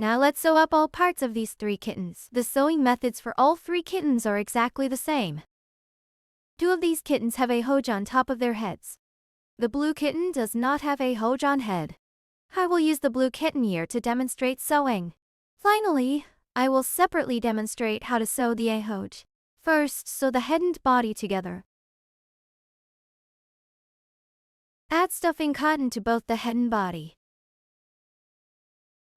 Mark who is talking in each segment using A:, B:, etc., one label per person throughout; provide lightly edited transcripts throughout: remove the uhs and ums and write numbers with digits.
A: Now let's sew up all parts of these 3 kittens. The sewing methods for all 3 kittens are exactly the same. 2 of these kittens have a hoj on top of their heads. The blue kitten does not have a hoj on head. I will use the blue kitten ear to demonstrate sewing. Finally, I will separately demonstrate how to sew the hoj. First, sew the head and body together. Add stuffing cotton to both the head and body.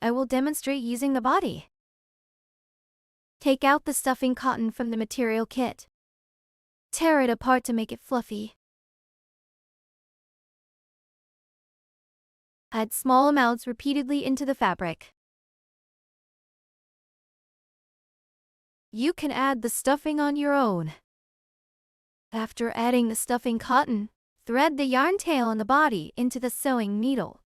A: I will demonstrate using the body. Take out the stuffing cotton from the material kit. Tear it apart to make it fluffy. Add small amounts repeatedly into the fabric. You can add the stuffing on your own. After adding the stuffing cotton, thread the yarn tail on the body into the sewing needle.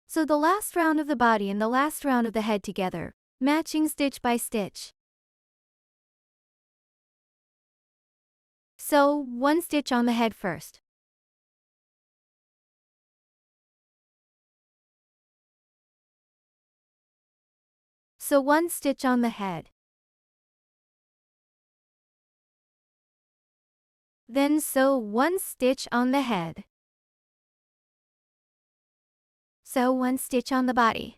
A: Sew the last round of the body and the last round of the head together, matching stitch by stitch. Sew 1 stitch on the head first. Sew 1 stitch on the head. Then sew 1 stitch on the head. Sew 1 stitch on the body.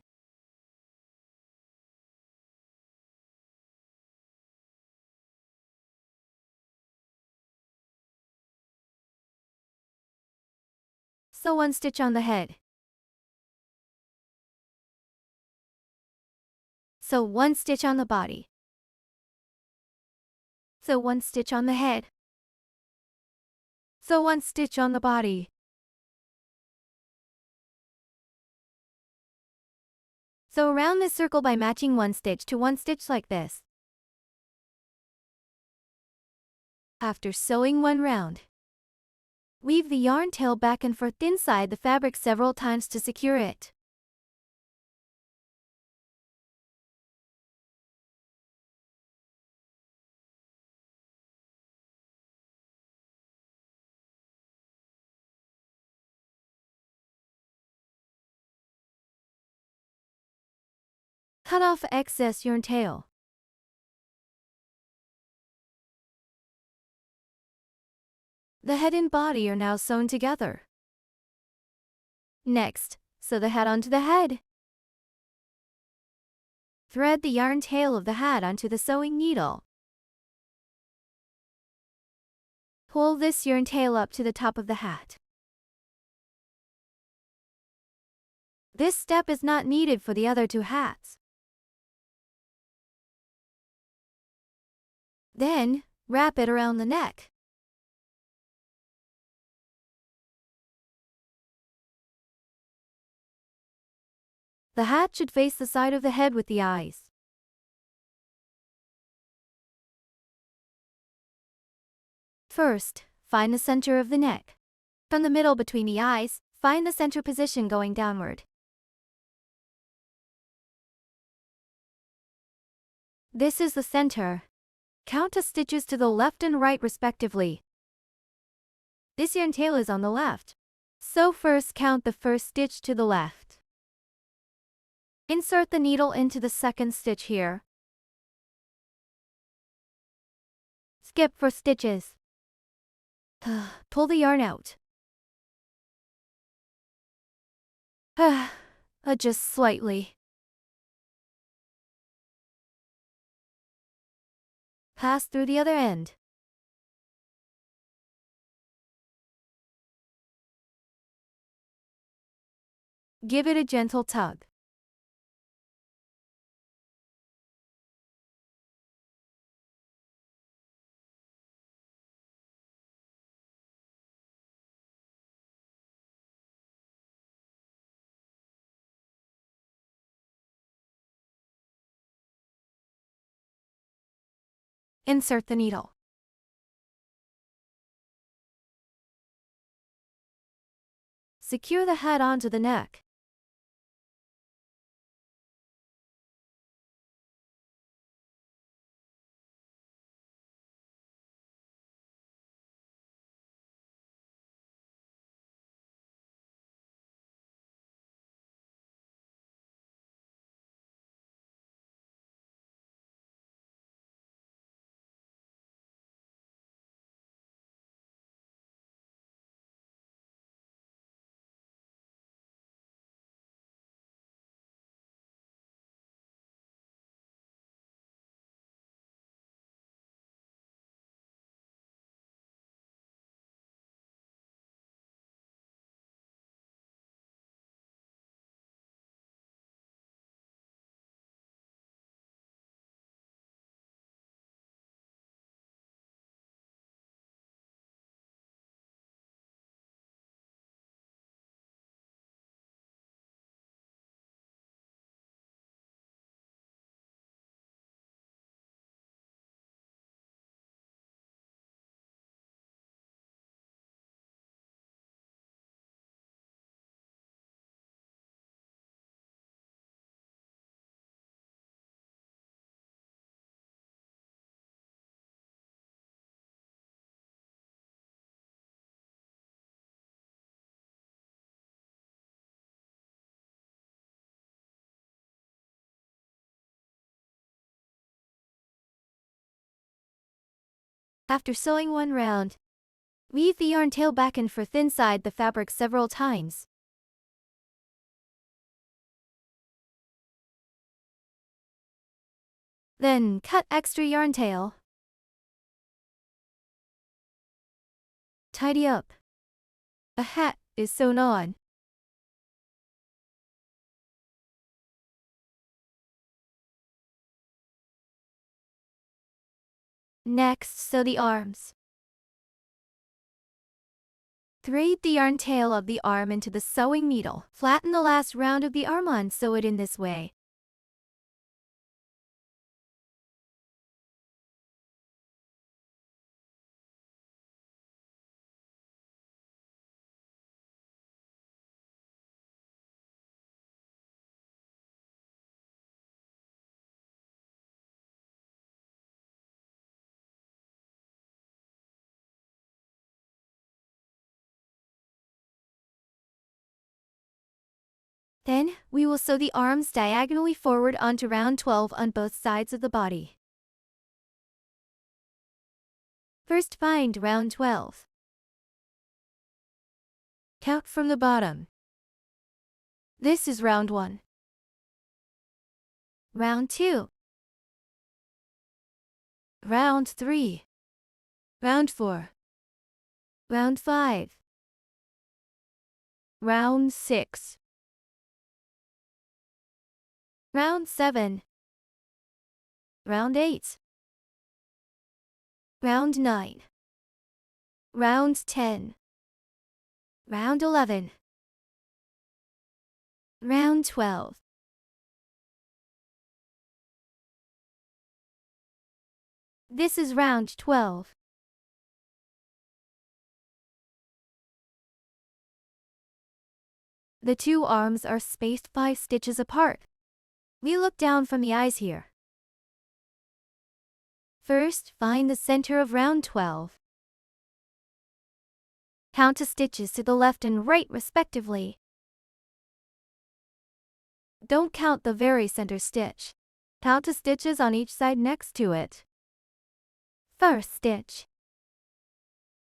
A: Sew 1 stitch on the head. Sew 1 stitch on the body. Sew 1 stitch on the head. Sew 1 stitch on the body. Sew around this circle by matching 1 stitch to 1 stitch like this. After sewing 1 round, weave the yarn tail back and forth inside the fabric several times to secure it. Cut off excess yarn tail. The head and body are now sewn together. Next, sew the hat onto the head. Thread the yarn tail of the hat onto the sewing needle. Pull this yarn tail up to the top of the hat. This step is not needed for the other 2 hats. Then, wrap it around the neck. The hat should face the side of the head with the eyes. First, find the center of the neck. From the middle between the eyes, find the center position going downward. This is the center. Count the stitches to the left and right respectively. This yarn tail is on the left. So first count the first stitch to the left. Insert the needle into the second stitch here. Skip 4 stitches. Pull the yarn out. Adjust slightly. Pass through the other end. Give it a gentle tug. Insert the needle. Secure the hat onto the neck. After sewing one round, weave the yarn tail back and forth inside the fabric several times. Then cut extra yarn tail. Tidy up. A hat is sewn on. Next, sew the arms. Thread the yarn tail of the arm into the sewing needle. Flatten the last round of the arm and sew it in this way. Then, we will sew the arms diagonally forward onto round 12 on both sides of the body. First, find round 12. Count from the bottom. This is round 1. Round 2. Round 3. Round 4. Round 5. Round 6. Round 7. Round 8. Round 9. Round 10. Round 11. Round 12. This is round 12. The two arms are spaced 5 stitches apart. We look down from the eyes here. First, find the center of round 12. Count the stitches to the left and right respectively. Don't count the very center stitch. Count the stitches on each side next to it. First stitch.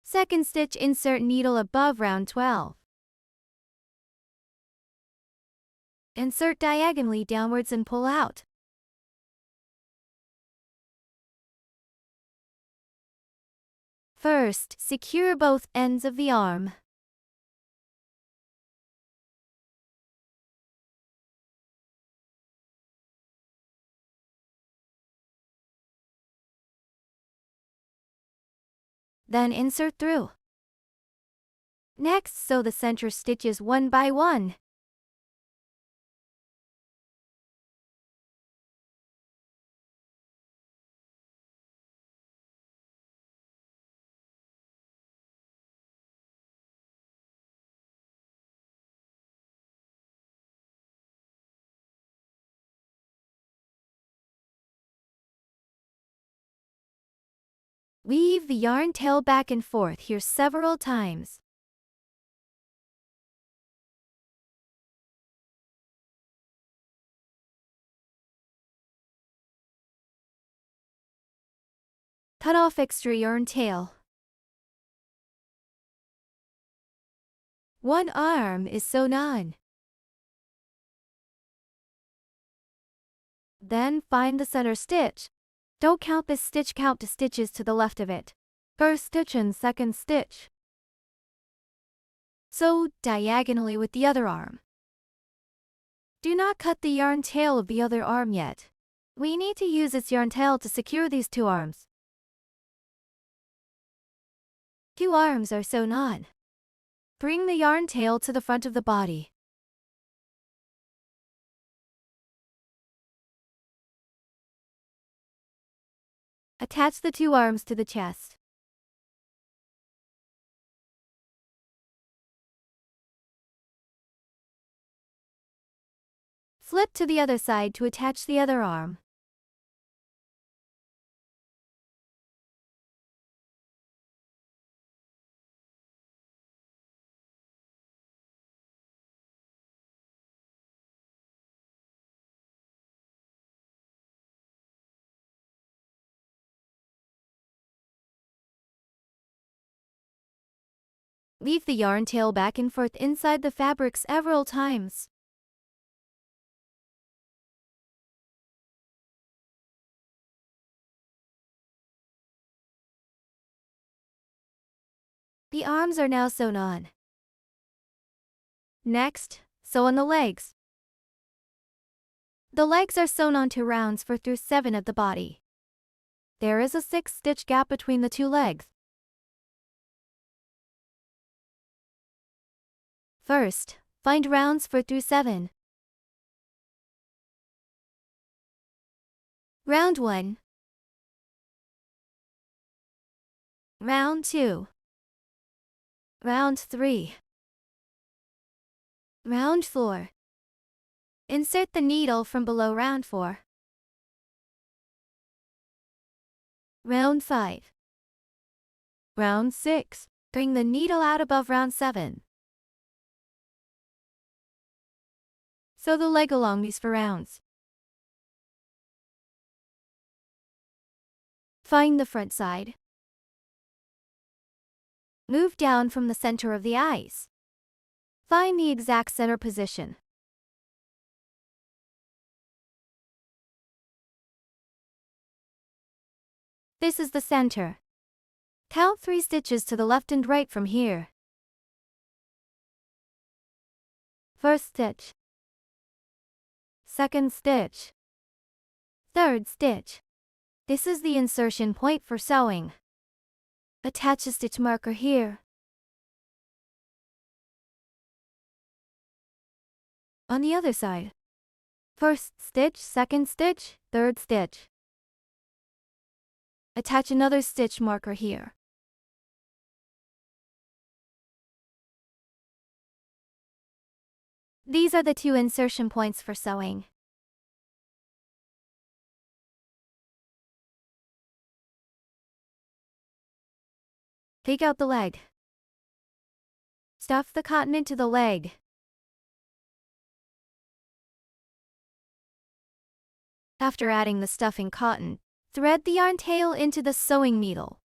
A: Second stitch, insert needle above round 12. Insert diagonally downwards and pull out. First, secure both ends of the arm. Then insert through. Next, sew the center stitches one by one. Weave the yarn tail back and forth here several times. Cut off extra yarn tail. One arm is sewn on. Then find the center stitch. Don't count this stitch, count the stitches to the left of it. First stitch and second stitch. Sew diagonally with the other arm. Do not cut the yarn tail of the other arm yet. We need to use its yarn tail to secure these two arms. Two arms are sewn on. Bring the yarn tail to the front of the body. Attach the two arms to the chest. Flip to the other side to attach the other arm. Weave the yarn tail back and forth inside the fabric several times. The arms are now sewn on. Next, sew on the legs. The legs are sewn onto rounds 4 through 7 of the body. There is a 6-stitch gap between the two legs. First, find rounds 4 through 7. Round 1. Round 2. Round 3. Round 4. Insert the needle from below round 4. Round 5. Round 6. Bring the needle out above round 7. Sew the leg along these 4 rounds. Find the front side. Move down from the center of the eyes. Find the exact center position. This is the center. Count 3 stitches to the left and right from here. First stitch. Second stitch. Third stitch. This is the insertion point for sewing. Attach a stitch marker here. On the other side. First stitch, second stitch, third stitch. Attach another stitch marker here. These are the 2 insertion points for sewing. Take out the leg. Stuff the cotton into the leg. After adding the stuffing cotton, thread the yarn tail into the sewing needle.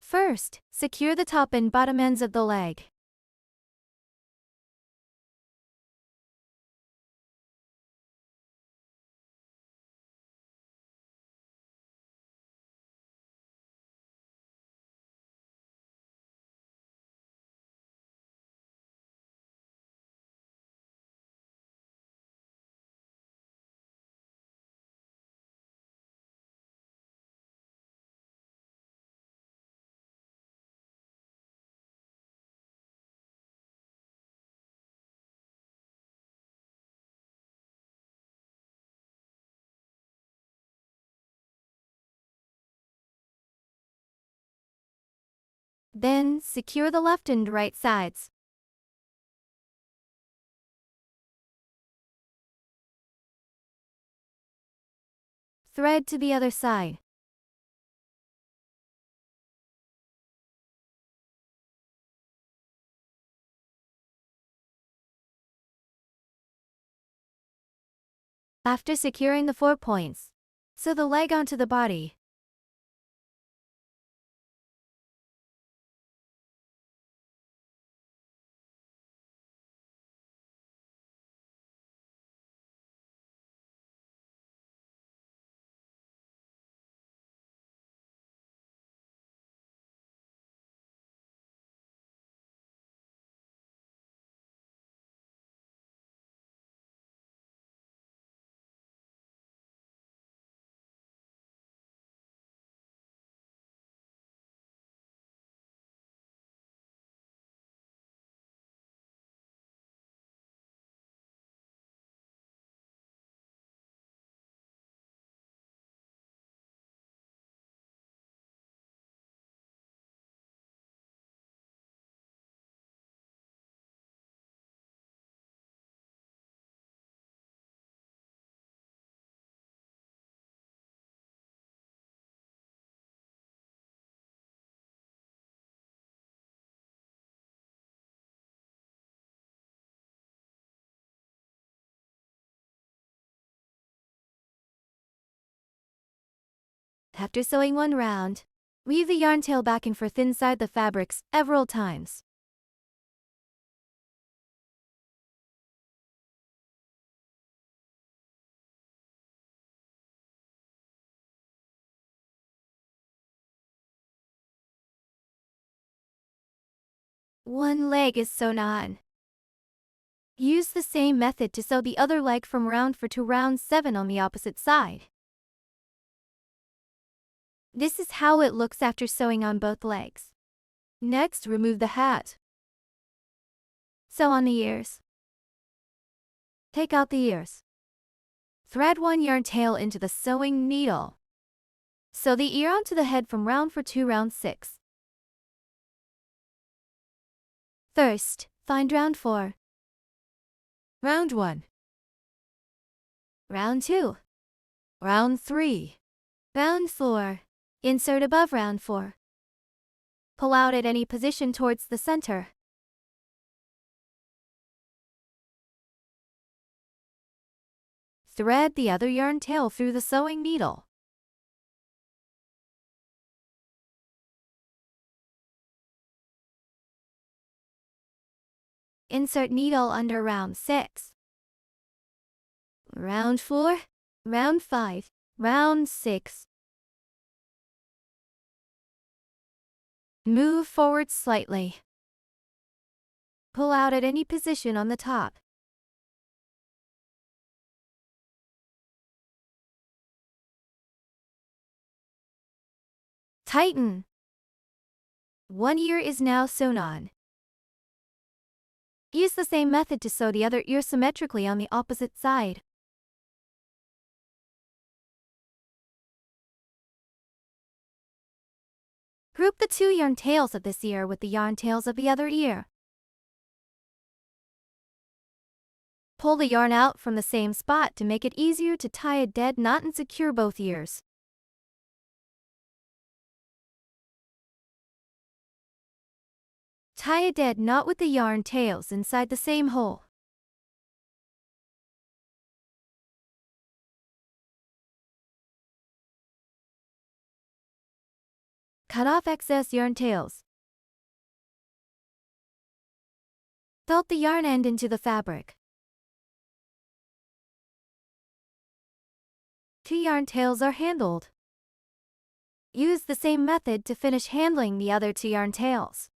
A: First, secure the top and bottom ends of the leg. Then, secure the left and right sides. Thread to the other side. After securing the 4 points, sew the leg onto the body. After sewing 1 round, weave the yarn tail back and forth inside the fabrics several times. One leg is sewn on. Use the same method to sew the other leg from round 4 to round 7 on the opposite side. This is how it looks after sewing on both legs. Next, remove the hat. Sew on the ears. Take out the ears. Thread one yarn tail into the sewing needle. Sew the ear onto the head from round 4 to round 6. First, find round 4. Round 1. Round 2. Round 3. Round 4. Insert above round 4. Pull out at any position towards the center. Thread the other yarn tail through the sewing needle. Insert needle under round 6. Round 4, round 5, round 6. Move forward slightly. Pull out at any position on the top. Tighten. One ear is now sewn on. Use the same method to sew the other ear symmetrically on the opposite side. Group the 2 yarn tails of this ear with the yarn tails of the other ear. Pull the yarn out from the same spot to make it easier to tie a dead knot and secure both ears. Tie a dead knot with the yarn tails inside the same hole. Cut off excess yarn tails. Felt the yarn end into the fabric. 2 yarn tails are handled. Use the same method to finish handling the other 2 yarn tails.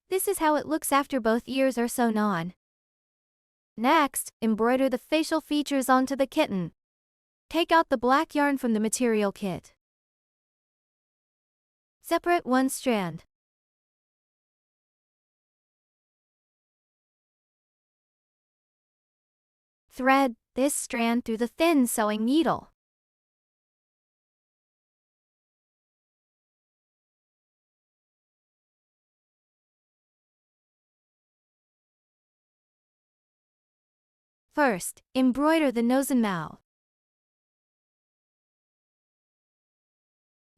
A: This is how it looks after both ears are sewn on. Next, embroider the facial features onto the kitten. Take out the black yarn from the material kit. Separate one strand. Thread this strand through the thin sewing needle. First, embroider the nose and mouth.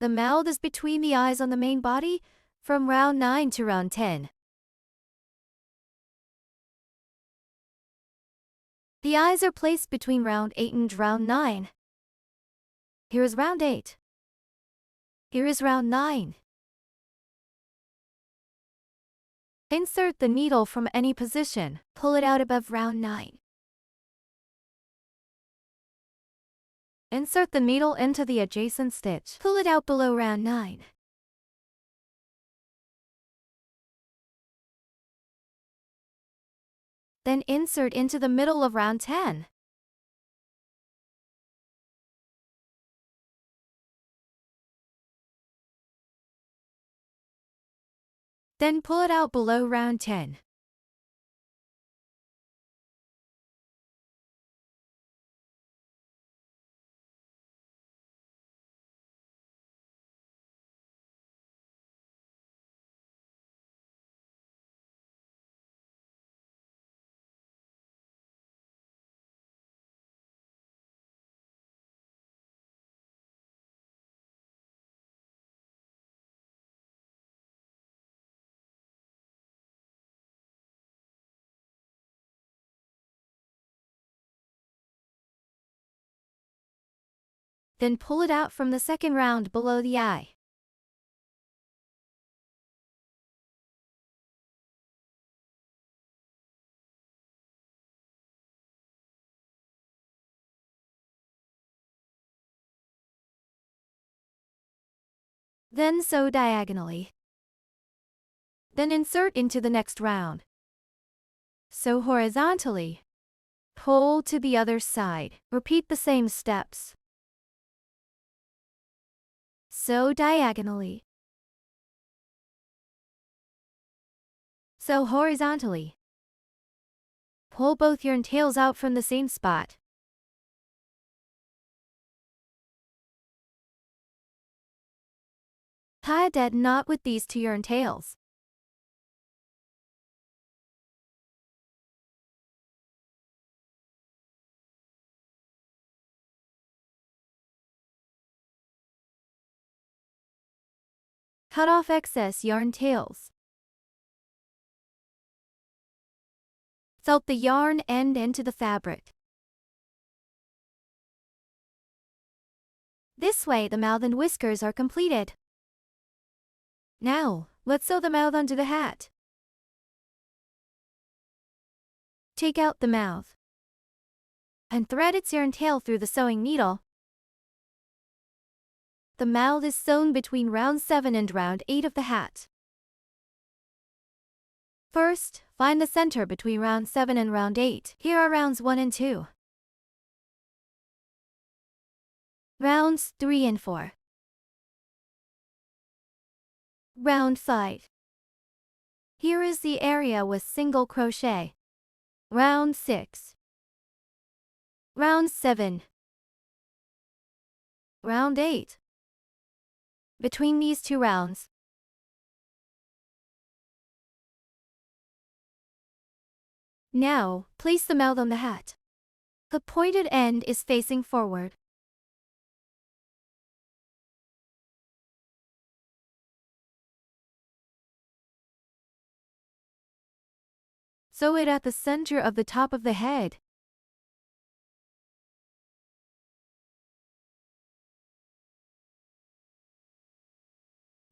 A: The mouth is between the eyes on the main body, from round 9 to round 10. The eyes are placed between round 8 and round 9. Here is round 8. Here is round 9. Insert the needle from any position. Pull it out above round 9. Insert the needle into the adjacent stitch. Pull it out below round 9. Then insert into the middle of round 10. Then pull it out below round 10. Then pull it out from the second round below the eye. Then sew diagonally. Then insert into the next round. Sew horizontally. Pull to the other side. Repeat the same steps. Sew diagonally. Sew horizontally. Pull both yarn tails out from the same spot. Tie a dead knot with these two yarn tails. Cut off excess yarn tails. Felt the yarn end into the fabric. This way the mouth and whiskers are completed. Now, let's sew the mouth onto the hat. Take out the mouth and thread its yarn tail through the sewing needle. The mouth is sewn between round 7 and round 8 of the hat. First, find the center between round 7 and round 8. Here are rounds 1 and 2. Rounds 3 and 4. Round 5. Here is the area with single crochet. Round 6. Round 7. Round 8. Between these two rounds, now, place the mouth on the hat. The pointed end is facing forward. Sew it at the center of the top of the head.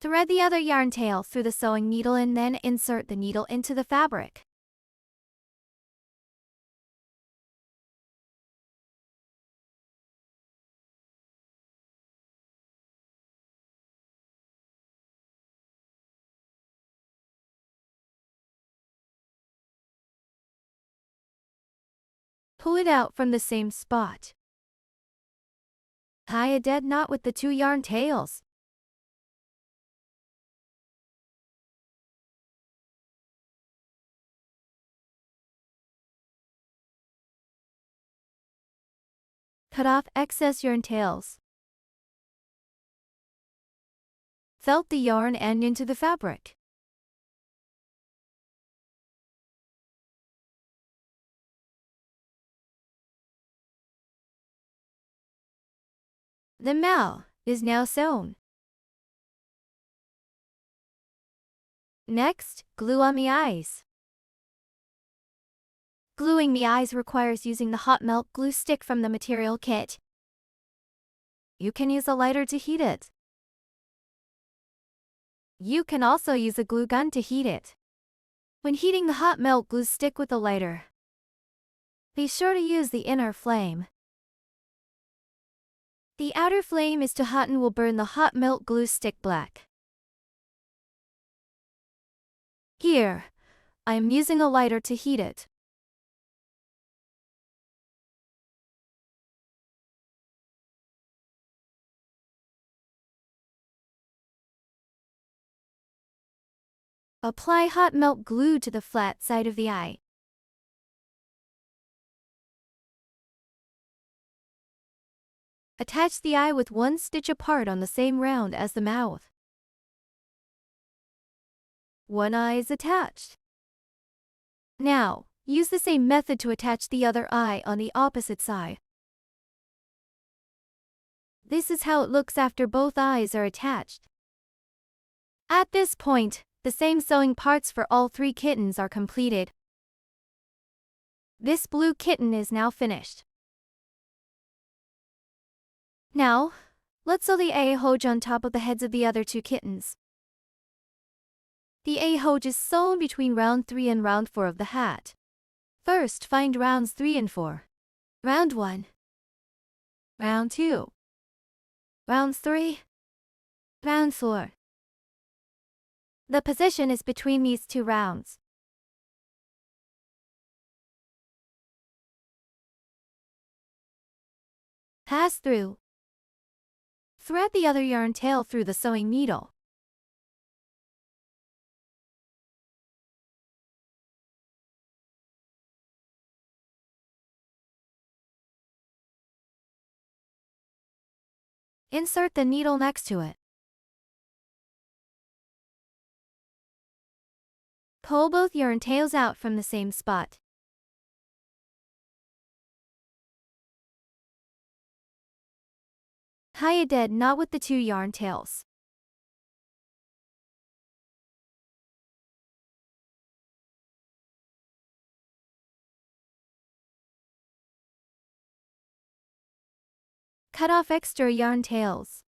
A: Thread the other yarn tail through the sewing needle and then insert the needle into the fabric. Pull it out from the same spot. Tie a dead knot with the two yarn tails. Cut off excess yarn tails. Felt the yarn end into the fabric. The mouth is now sewn. Next, glue on the eyes. Gluing the eyes requires using the hot melt glue stick from the material kit. You can use a lighter to heat it. You can also use a glue gun to heat it. When heating the hot melt glue stick with a lighter, be sure to use the inner flame. The outer flame is too hot and will burn the hot melt glue stick black. Here, I am using a lighter to heat it. Apply hot melt glue to the flat side of the eye. Attach the eye with one stitch apart on the same round as the mouth. One eye is attached. Now, use the same method to attach the other eye on the opposite side. This is how it looks after both eyes are attached. At this point, the same sewing parts for all 3 kittens are completed. This blue kitten is now finished. Now, let's sew the A-hoge on top of the heads of the other 2 kittens. The A-hoge is sewn between round 3 and round 4 of the hat. First, find rounds 3 and 4. Round 1. Round 2. Round 3. Round 4. The position is between these two rounds. Pass through. Thread the other yarn tail through the sewing needle. Insert the needle next to it. Pull both yarn tails out from the same spot. Tie a dead knot with the two yarn tails. Cut off extra yarn tails.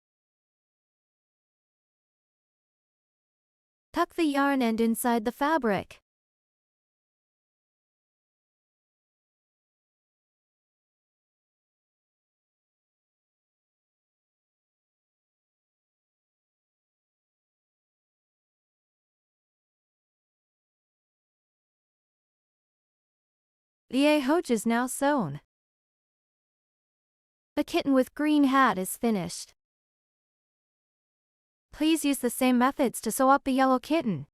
A: Tuck the yarn end inside the fabric. The hose is now sewn. The kitten with green hat is finished. Please use the same methods to sew up the yellow kitten.